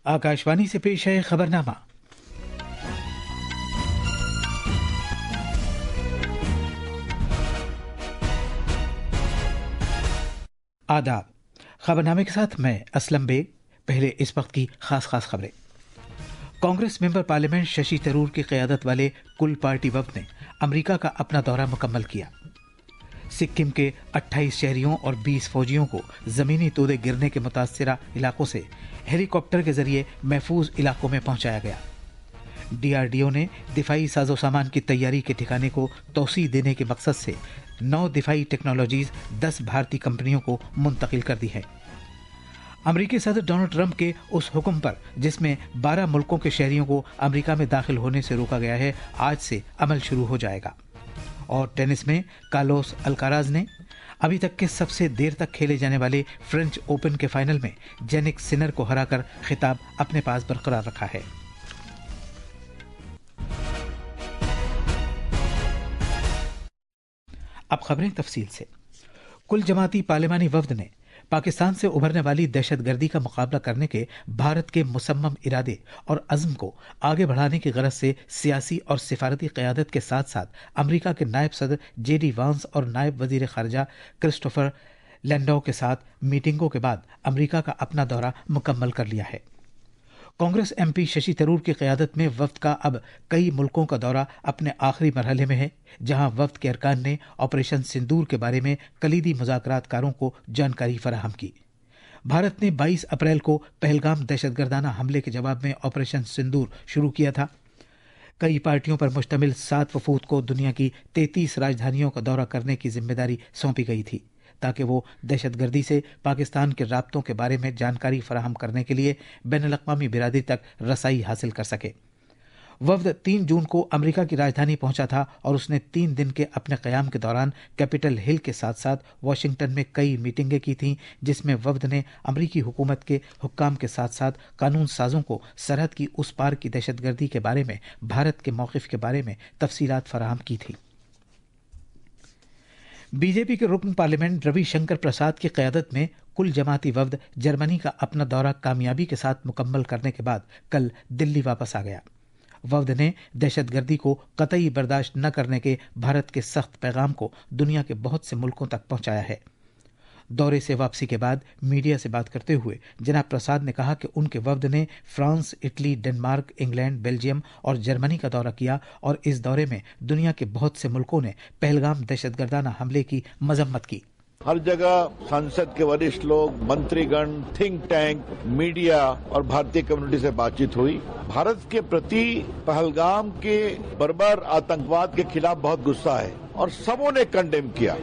आकाशवाणी से पेश है खबरनामा। आदाब। खबरनामे के साथ मैं असलम बेग। पहले इस वक्त की खास खबरें। कांग्रेस मेंबर पार्लियामेंट शशि थरूर की क़यादत वाले कुल पार्टी वफ़द ने अमेरिका का अपना दौरा मुकम्मल किया। सिक्किम के 28 शहरियों और 20 फौजियों को ज़मीनी तोदे गिरने के मुतासरा इलाकों से हेलीकॉप्टर के जरिए महफूज इलाकों में पहुंचाया गया। DRDO ने दिफाई साजो सामान की तैयारी के ठिकाने को तौसी देने के मकसद से 9 दिफाई टेक्नोलॉजीज 10 भारतीय कंपनियों को मुंतकिल कर दी है। अमरीकी सदर डोनाल्ड ट्रंप के उस हुक्म पर जिसमें 12 मुल्कों के शहरियों को अमरीका में दाखिल होने से रोका गया है, आज से अमल शुरू हो जाएगा। और टेनिस में कार्लोस अल्काराज ने अभी तक के सबसे देर तक खेले जाने वाले फ्रेंच ओपन के फाइनल में जेनिक सिनर को हराकर खिताब अपने पास बरकरार रखा है। अब खबरें तफसील से। कुल जमाती पार्लिमानी वफ़द ने पाकिस्तान से उभरने वाली दहशतगर्दी का मुकाबला करने के भारत के मुसम्मम इरादे और अज़्म को आगे बढ़ाने की गरज से सियासी और सिफारती क़यादत के साथ साथ अमरीका के नायब सदर JD वांस और नायब वज़ीर ख़ारजा क्रिस्टोफर लैंडौ के साथ मीटिंगों के बाद अमरीका का अपना दौरा मुकम्मल कर लिया है। कांग्रेस MP शशि थरूर की क़यादत में वफ़द का अब कई मुल्कों का दौरा अपने आखिरी मरहले में है, जहां वफ़द के अरकान ने ऑपरेशन सिंदूर के बारे में कलीदी मुज़ाकरातकारों को जानकारी फराहम की। भारत ने 22 अप्रैल को पहलगाम दहशतगर्दाना हमले के जवाब में ऑपरेशन सिंदूर शुरू किया था। कई पार्टियों पर मुश्तमिल 7 वफूद को दुनिया की 33 राजधानियों का दौरा करने की जिम्मेदारी सौंपी गई थी, ताकि वो दहशतगर्दी से पाकिस्तान के राब्तों के बारे में जानकारी फराहम करने के लिए बैनुल-अक़वामी बिरादरी तक रसाई हासिल कर सके। वफ़द 3 जून को अमेरिका की राजधानी पहुंचा था और उसने 3 दिन के अपने क़याम के दौरान कैपिटल हिल के साथ साथ वाशिंगटन में कई मीटिंगें की थीं, जिसमें वफ़द ने अमरीकी हुकूमत के हुक्काम के साथ साथ कानून साजों को सरहद की उस पार की दहशतगर्दी के बारे में भारत के मौक़िफ़ के बारे में तफसीलात फराहम की थी। बीजेपी के रुकन पार्लियामेंट रविशंकर प्रसाद की क़यादत में कुल जमाती वफ़द जर्मनी का अपना दौरा कामयाबी के साथ मुकम्मल करने के बाद कल दिल्ली वापस आ गया। वफ़द ने दहशतगर्दी को कतई बर्दाश्त न करने के भारत के सख्त पैगाम को दुनिया के बहुत से मुल्कों तक पहुंचाया है। दौरे से वापसी के बाद मीडिया से बात करते हुए जनाब प्रसाद ने कहा कि उनके वफ़द ने France, Italy, Denmark, England, Belgium और जर्मनी का दौरा किया और इस दौरे में दुनिया के बहुत से मुल्कों ने पहलगाम दहशतगर्दाना हमले की मजम्मत की। हर जगह संसद के वरिष्ठ लोग, मंत्रीगण, थिंक टैंक, मीडिया और भारतीय कम्युनिटी से बातचीत हुई। भारत के प्रति पहलगाम के बर्बर आतंकवाद के खिलाफ बहुत गुस्सा है और सबों ने कंडेम किया।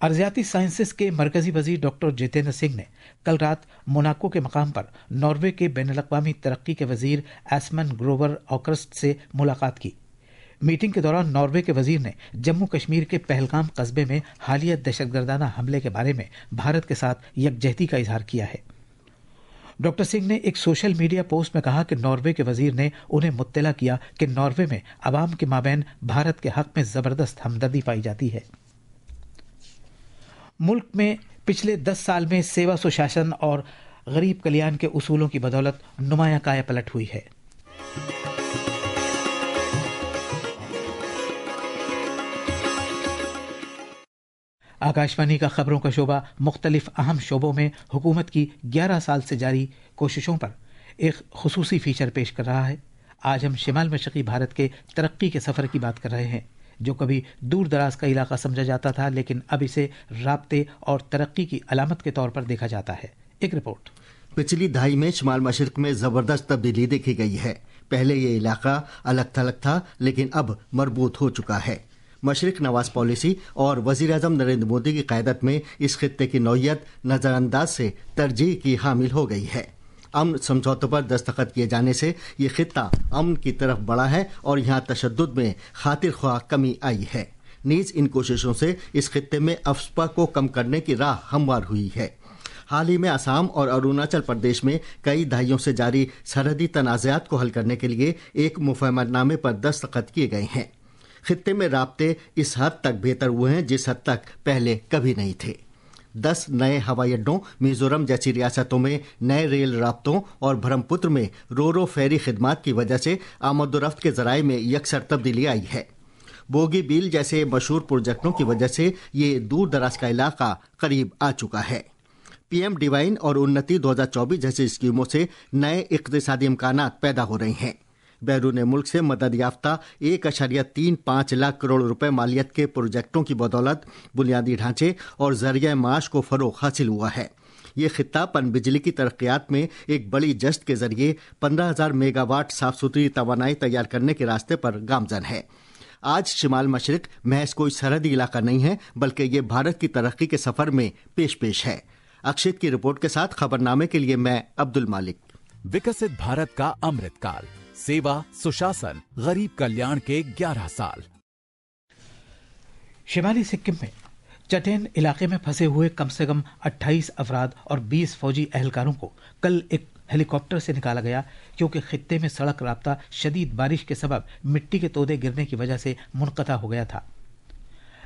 अर्जियाती साइंसेस के मरकजी वजीर डॉक्टर जितेंद्र सिंह ने कल रात मोनाको के मकाम पर नॉर्वे के बैनुल-अक़वामी तरक्की के वजीर एस्मन ग्रोवर ऑकर्स्ट से मुलाकात की। मीटिंग के दौरान नॉर्वे के वजीर ने जम्मू कश्मीर के पहलगाम कस्बे में हालिया दहशतगर्दाना हमले के बारे में भारत के साथ यकजहती का इजहार किया है। डॉक्टर सिंह ने एक सोशल मीडिया पोस्ट में कहा कि नॉर्वे के वजीर ने उन्हें मुत्तला किया कि नॉर्वे में अवाम के माबैन भारत के हक में जबरदस्त हमदर्दी पाई जाती है। मुल्क में पिछले 10 साल में सेवा सुशासन और गरीब कल्याण के उसूलों की बदौलत नुमाया काया पलट हुई है। आकाशवाणी का खबरों का शोबा मुख्तलिफ अहम शोबों में हुकूमत की 11 साल से जारी कोशिशों पर एक खुसूसी फीचर पेश कर रहा है। आज हम शिमाल मशरक़ी भारत के तरक्की के सफ़र की बात कर रहे हैं, जो कभी दूर दराज का इलाका समझा जाता था, लेकिन अब इसे राब्ते और तरक्की की अलामत के तौर पर देखा जाता है। एक रिपोर्ट। पिछली दहाई में शिमाल मशरक़ में ज़बरदस्त तब्दीली देखी गई है। पहले ये इलाका अलग थलग था, लेकिन अब मरबूत हो चुका है। मशरक़ नवाज पॉलिसी और वज़ीर आज़म नरेंद्र मोदी की क़यादत में इस खित्ते की नौइयत नज़रअंदाज से तरजीह की हामिल हो गई है। अमन समझौतों पर दस्तखत किए जाने से ये खित्ता अमन की तरफ बढ़ा है और यहाँ तशद्दुद में खातिर ख्वाह कमी आई है। नीज़ इन कोशिशों से इस खित्ते में अफस्पा को कम करने की राह हमवार हुई है। हाल ही में असम और अरुणाचल प्रदेश में कई दहाइयों से जारी सरहदी तनाज़ात को हल करने के लिए एक मुफाहमतनामे पर दस्तखत किए गए हैं। खित्ते में राब्ते इस हद तक बेहतर हुए हैं जिस हद तक पहले कभी नहीं थे। 10 नए हवाई अड्डों, मिजोरम जैसी रियासतों में नए रेल राब्तों और ब्रह्मपुत्र में रो फेरी खिदमात की वजह से आमदोरफ्त के जराये में यकसर तब्दीली आई है। बोगी बील जैसे मशहूर प्रोजेक्टों की वजह से ये दूर दराज का इलाका करीब आ चुका है। पीएम डिवाइन और उन्नति 2024 जैसी स्कीमों से नए इक्तिसादी इम्कानात पैदा हो रहे हैं। बैरून मुल्क से मदद याफ्ता 1.35 लाख करोड़ रुपए मालियत के प्रोजेक्टों की बदौलत बुनियादी ढांचे और जरिया माश को फरोग हासिल हुआ है। ये खित्ता पन बिजली की तरक्यात में एक बड़ी जश्त के जरिए 15,000 मेगावाट साफ सुथरी तवानाई तैयार करने के रास्ते पर गामजन है। आज शिमाल मशरिक महज कोई सरहदी इलाका नहीं है, बल्कि ये भारत की तरक्की के सफर में पेश है। अक्षित की रिपोर्ट के साथ खबरनामे के लिए मैं अब्दुल मालिक। विकसित भारत का अमृतकाल, सेवा, सुशासन, गरीब कल्याण के 11 साल। शिमाली सिक्किम में चटेन इलाके में फंसे हुए कम से कम 28 अफराद और 20 फौजी एहलकारों को कल एक हेलीकॉप्टर से निकाला गया, क्योंकि खित्ते में सड़क राब्ता शदीद बारिश के सबब मिट्टी के तोदे गिरने की वजह से मुनक़ता हो गया था।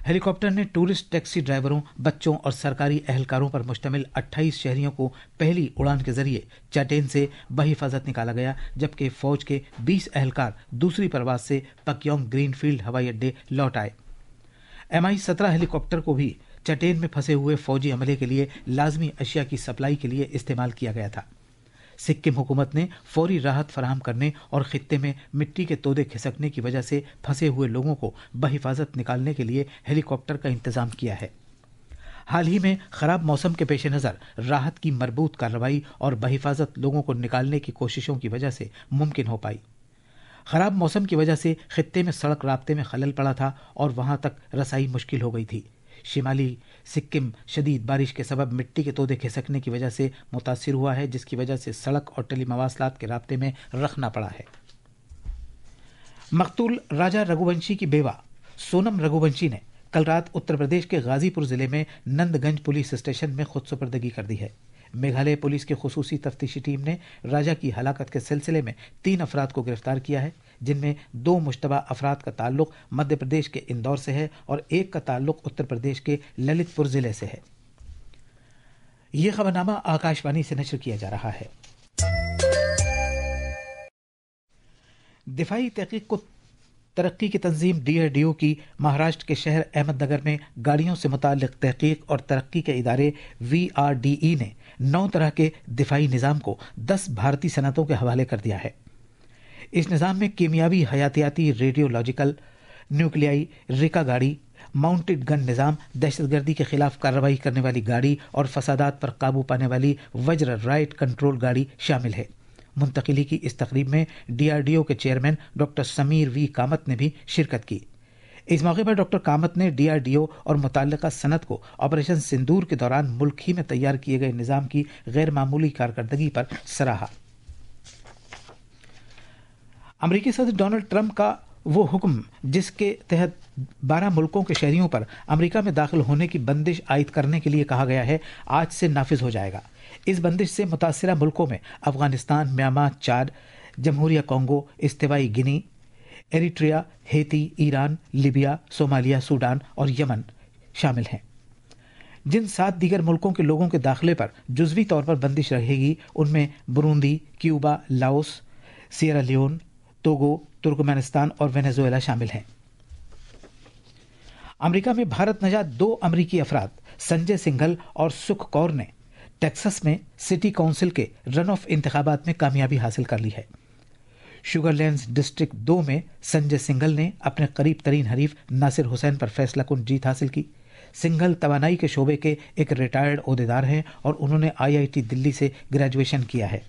हेलीकॉप्टर ने टूरिस्ट टैक्सी ड्राइवरों, बच्चों और सरकारी एहलकारों पर मुश्तमिल 28 शहरियों को पहली उड़ान के जरिए चटेन से बहिफाजत निकाला गया, जबकि फौज के 20 एहलकार दूसरी परवाज से पक्योंग ग्रीनफील्ड हवाई अड्डे लौट आए। MI-17 हेलीकॉप्टर को भी चटेन में फंसे हुए फौजी अमले के लिए लाजमी अशिया की सप्लाई के लिए इस्तेमाल किया गया था। सिक्किम हुकूमत ने फौरी राहत फराहम करने और खित्ते में मिट्टी के तोदे खिसकने की वजह से फंसे हुए लोगों को बहिफाजत निकालने के लिए हेलीकॉप्टर का इंतजाम किया है। हाल ही में खराब मौसम के पेश नज़र राहत की मरबूत कार्रवाई और बहिफाजत लोगों को निकालने की कोशिशों की वजह से मुमकिन हो पाई। खराब मौसम की वजह से खित्ते में सड़क राब्ते में खलल पड़ा था और वहां तक रसाई मुश्किल हो गई थी। शिमाली सिक्किम शदीद बारिश के सबब मिट्टी के तोदे खिसकने की वजह से मुतासिर हुआ है, जिसकी वजह से सड़क और टेलीमवासलात के राब्ते में रखना पड़ा है। मकतूल राजा रघुवंशी की बेवा सोनम रघुवंशी ने कल रात उत्तर प्रदेश के गाजीपुर जिले में नंदगंज पुलिस स्टेशन में खुद सुपर्दगी कर दी है। मेघालय पुलिस की खुसूसी तफ्तीशी टीम ने राजा की हलाकत के सिलसिले में 3 अफराद को गिरफ्तार किया है, जिनमें 2 मुश्तबा अफराद का ताल्लुक मध्य प्रदेश के इंदौर से है और एक का ताल्लुक उत्तर प्रदेश के ललितपुर जिले से है। यह खबरनामा आकाशवाणी से नशर किया जा रहा है। दिफाई तहकीक को तरक्की की तंजीम DRDO की महाराष्ट्र के शहर अहमदनगर में गाड़ियों से मुताल्लिक तहकीक और तरक्की के इदारे VRDE ने 9 तरह के दिफाई निज़ाम को 10 भारतीय सनतों के हवाले कर दिया है। इस निज़ाम में कीमियावी, हयातियाती, रेडियोलॉजिकल, न्यूक्लियाई, रिका गाड़ी, माउंटेड गन निज़ाम, दहशतगर्दी के खिलाफ कार्रवाई करने वाली गाड़ी और फसादात पर काबू पाने वाली वज्र राइट कंट्रोल गाड़ी शामिल है। मुंतकिली की इस तकरीब में DRDO के chairman doctor Sameer V Kamat ने भी शिरकत की। इस मौके पर डॉक्टर कामत ने DRDO और मुताल्लिका सनत को ऑपरेशन सिंदूर के दौरान मुल्क ही में तैयार किए गए निज़ाम की गैर मामूली कारकर्दगी पर सराहा। अमेरिकी सदर डोनाल्ड ट्रंप का वो हुक्म जिसके तहत 12 मुल्कों के शहरियों पर अमेरिका में दाखिल होने की बंदिश आयद करने के लिए कहा गया है, आज से नाफिज हो जाएगा। इस बंदिश से मुतासिरा मुल्कों में अफगानिस्तान, म्यांमार, चाद, जमहूरिया कोंगो, इस्तेवाई Guinea, Eritrea, Haiti, Iran, Libya, Somalia, Sudan और यमन शामिल हैं। जिन 7 दीगर मुल्कों के लोगों के दाखिले पर जुज़वी तौर पर बंदिश रहेगी, उनमें Burundi, Cuba, Laos, Sierra Leone, Togo, Turkmenistan और वेनेजुएला शामिल हैं। अमेरिका में भारत नजात 2 अमेरिकी अफराद संजय सिंघल और सुख कौर ने टेक्सास में सिटी काउंसिल के रन ऑफ इंतखाबात में कामयाबी हासिल कर ली है। शुगरलैंड्स डिस्ट्रिक्ट 2 में संजय सिंघल ने अपने करीब तरीन हरीफ नासिर हुसैन पर फैसला कुन जीत हासिल की। सिंघल तवानाई के शोबे के एक रिटायर्ड ओहदेदार हैं और उन्होंने IIT दिल्ली से ग्रेजुएशन किया है।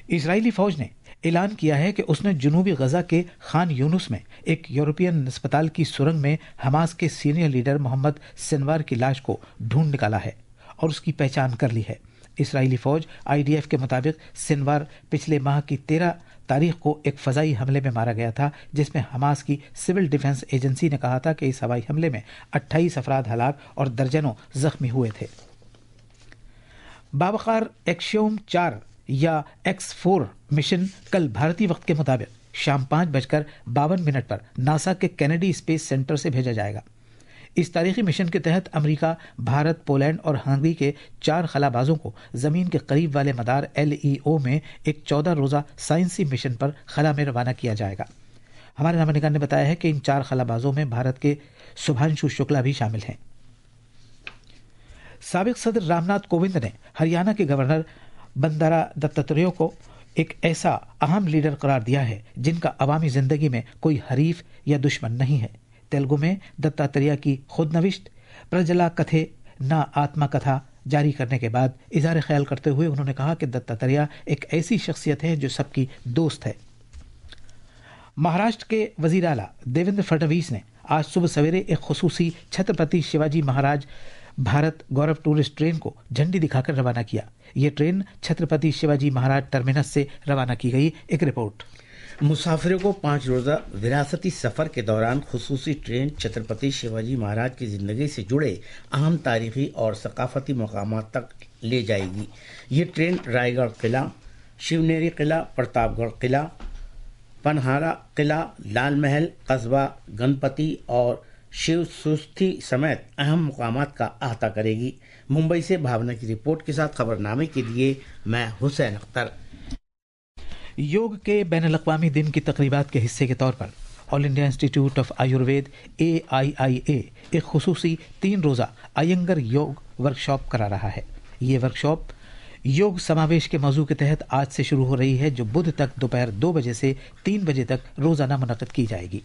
इजरायली फौज ने ऐलान किया है कि उसने जनूबी गजा के खान यूनुस में एक यूरोपियन अस्पताल की सुरंग में हमास के सीनियर लीडर मोहम्मद सिनवार की लाश को ढूंढ निकाला है और उसकी पहचान कर ली है। इस्राएली फौज IDF के मुताबिक सिनवार पिछले माह की 13 तारीख को एक फजाई हमले में मारा गया था, जिसमें हमास की सिविल डिफेंस एजेंसी ने कहा था कि इस हवाई हमले में 28 अफराद हलाक और दर्जनों जख्मी हुए थे। बावकार एक्शियोम 4 या X4 मिशन कल भारतीय वक्त के मुताबिक शाम 5:52 पर नासा के कैनेडी स्पेस सेंटर से भेजा जाएगा। इस तारीखी मिशन के तहत अमेरिका, भारत, पोलैंड और हंगरी के 4 खलाबाजों को जमीन के करीब वाले मदार LEO में एक 14 रोजा साइंसी मिशन पर खला में रवाना किया जाएगा। हमारे नामानिकान ने बताया है कि इन 4 खलाबाजों में भारत के शुभांशु शुक्ला भी शामिल हैं। साबिक सदर रामनाथ कोविंद ने हरियाणा के गवर्नर बंडारा दत्तात्रेय को एक ऐसा अहम लीडर करार दिया है जिनका अवामी जिंदगी में कोई हरीफ या दुश्मन नहीं है। तेलुगु में दत्तात्रेय की खुदनविश्त प्रजला कथे ना आत्मा कथा जारी करने के बाद इजहार ख्याल करते हुए उन्होंने कहा कि दत्तात्रेय एक ऐसी शख्सियत है जो सबकी दोस्त है। महाराष्ट्र के वजीर आला देवेंद्र फडणवीस ने आज सुबह सवेरे एक खुसूसी छत्रपति शिवाजी महाराज भारत गौरव टूरिस्ट ट्रेन को झंडी दिखाकर रवाना किया। ये ट्रेन छत्रपति शिवाजी महाराज टर्मिनस से रवाना की गई। एक रिपोर्ट। मुसाफिरों को 5 रोजा विरासती सफर के दौरान खुसूसी ट्रेन छत्रपति शिवाजी महाराज की जिंदगी से जुड़े अहम तारीखी और सकाफती मकामात तक ले जाएगी। ये ट्रेन रायगढ़ किला, शिवनेरी किला, प्रतापगढ़ किला, पनहारा किला, लाल महल, कस्बा गणपति और शिव सुस्थी समेत अहम मकामात का अहाता करेगी। मुंबई से भावना की रिपोर्ट के साथ खबरनामे के लिए मैं हुसैन अख्तर। योग के बैनुल-अक़वामी दिन की तक़रीबात के हिस्से के तौर पर all India institute of Ayurveda AIIA एक खुसूसी 3 रोज़ा अयंगर योग वर्कशॉप करा रहा है। ये वर्कशॉप योग समावेश के मौजू के तहत आज से शुरू हो रही है, जो बुध तक दोपहर 2 बजे से 3 बजे तक रोजाना मुनक़्क़िद की जाएगी।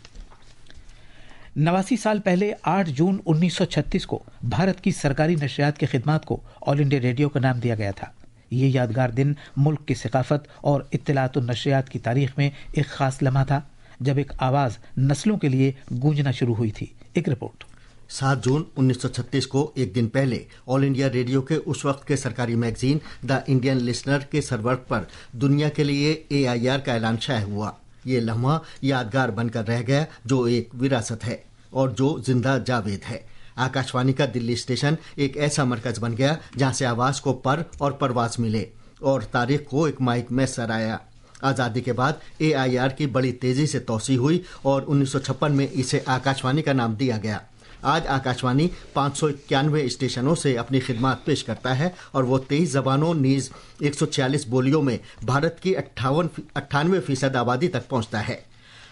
89 साल पहले 8 जून 1936 को भारत की सरकारी नशरियात की खिदमात को ऑल इंडिया रेडियो का नाम दिया गया था। ये यादगार दिन मुल्क की सकाफत और इत्तलात और नशरियात की तारीख में एक खास लम्हा था, जब एक आवाज़ नस्लों के लिए गूंजना शुरू हुई थी। एक रिपोर्ट। 7 जून 1936 को एक दिन पहले ऑल इंडिया रेडियो के उस वक्त के सरकारी मैगजीन द इंडियन लिसनर के सर्वर पर दुनिया के लिए AIR का ऐलान शाये हुआ। ये लम्हा यादगार बनकर रह गया, जो एक विरासत है और जो जिंदा जावेद है। आकाशवाणी का दिल्ली स्टेशन एक ऐसा मरकज बन गया जहां से आवाज को पर और परवाज मिले और तारीख को एक माइक मैसर आया। आज़ादी के बाद AIR की बड़ी तेजी से तोसी हुई और 1956 में इसे आकाशवाणी का नाम दिया गया। आज आकाशवाणी 591 स्टेशनों से अपनी खिदमात पेश करता है और वो 23 जबानों नीज 146 बोलियों में भारत की 98% आबादी तक पहुंचता है।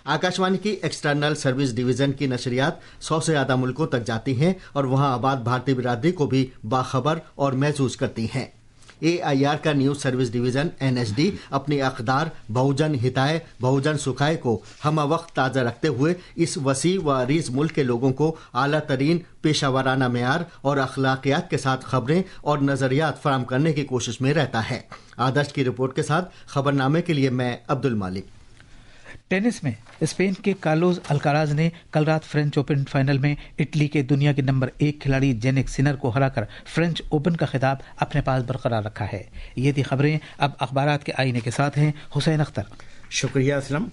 आकाशवाणी की एक्सटर्नल सर्विस डिवीजन की नशरियात 100 से ज़्यादा मुल्कों तक जाती हैं और वहां आबाद भारतीय बिरादरी को भी बाखबर और महसूस करती हैं। AIR का न्यूज़ सर्विस डिवीज़न NSD अपनी अक़दार बहुजन हिताय बहुजन सुखाय को हम वक्त ताज़ा रखते हुए इस वसी व अरीज़ मुल्क के लोगों को आला तरीन पेशावराना मेयार और अखलाकियात के साथ खबरें और नज़रियात फराहम करने की कोशिश में रहता है। आदर्श की रिपोर्ट के साथ खबरनामे के लिए मैं अब्दुल मालिक। टेनिस में स्पेन के कार्लोस अल्काराज ने कल रात फ्रेंच ओपन फाइनल में इटली के दुनिया के नंबर 1 खिलाड़ी जेनिक सिनर को हराकर फ्रेंच ओपन का खिताब अपने पास बरकरार रखा है। ये थी खबरें। अब अखबारात के आईने के साथ हैं हुसैन अख्तर। शुक्रिया असलम।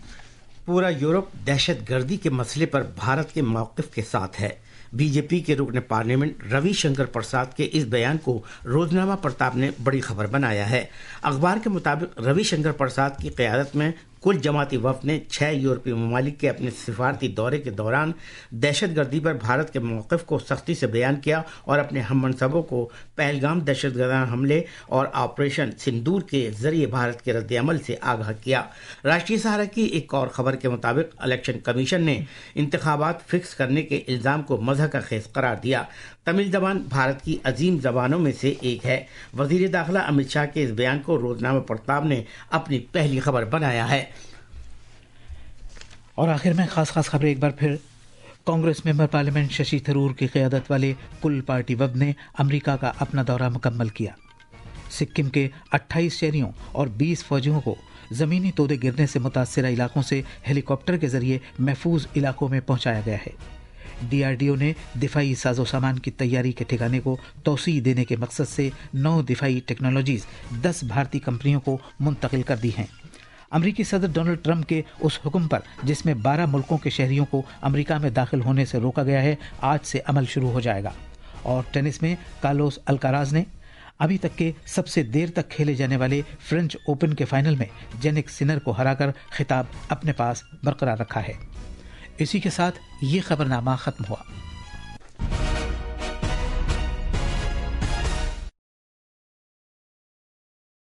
पूरा यूरोप दहशतगर्दी के मसले पर भारत के मौक़िफ़ के साथ है। बीजेपी के रुकन पार्लियामेंट रविशंकर प्रसाद के इस बयान को रोजनामा प्रताप ने बड़ी खबर बनाया है। अखबार के मुताबिक रविशंकर प्रसाद की क़यादत में कुल जमाती वफ़द ने 6 यूरोपीय ममालिक के अपने सिफारती दौरे के दौरान दहशतगर्दी पर भारत के मौक़िफ़ को सख्ती से बयान किया और अपने हम मनसबों को पहलगाम दहशतगर्दाना हमले और ऑपरेशन सिंदूर के जरिए भारत के रद्द-ए-अमल से आगाह किया। राष्ट्रीय सहारा की एक और खबर के मुताबिक इलेक्शन कमीशन ने इंतखाबात फिक्स करने के इल्ज़ाम को मज़हब का खेस करार दिया। तमिल ज़बान भारत की अजीम ज़बानों में से एक है। वज़ीर दाखिला अमित शाह के इस बयान को रोजनामा प्रताप ने अपनी पहली खबर बनाया है। और आखिर में खास खबरें एक बार फिर। कांग्रेस मेंबर पार्लियामेंट शशि थरूर की क़यादत वाले कुल पार्टी वफ़द ने अमेरिका का अपना दौरा मुकम्मल किया। सिक्किम के 28 शहरियों और 20 फौजियों को ज़मीनी तोदे गिरने से मुतासर इलाकों से हेलीकॉप्टर के जरिए महफूज इलाकों में पहुंचाया गया है। DRDO ने दिफाई साजो सामान की तैयारी के ठिकाने को तोसी देने के मकसद से 9 दिफाई टेक्नोलॉजीज 10 भारतीय कंपनियों को मुंतकिल कर दी हैं। अमरीकी सदर डोनाल्ड ट्रंप के उस हुक्म पर जिसमें 12 मुल्कों के शहरियों को अमेरिका में दाखिल होने से रोका गया है, आज से अमल शुरू हो जाएगा। और टेनिस में कार्लोस अल्काराज ने अभी तक के सबसे देर तक खेले जाने वाले फ्रेंच ओपन के फाइनल में जेनिक सिनर को हराकर खिताब अपने पास बरकरार रखा है। इसी के साथ ये खबरनामा खत्म हुआ।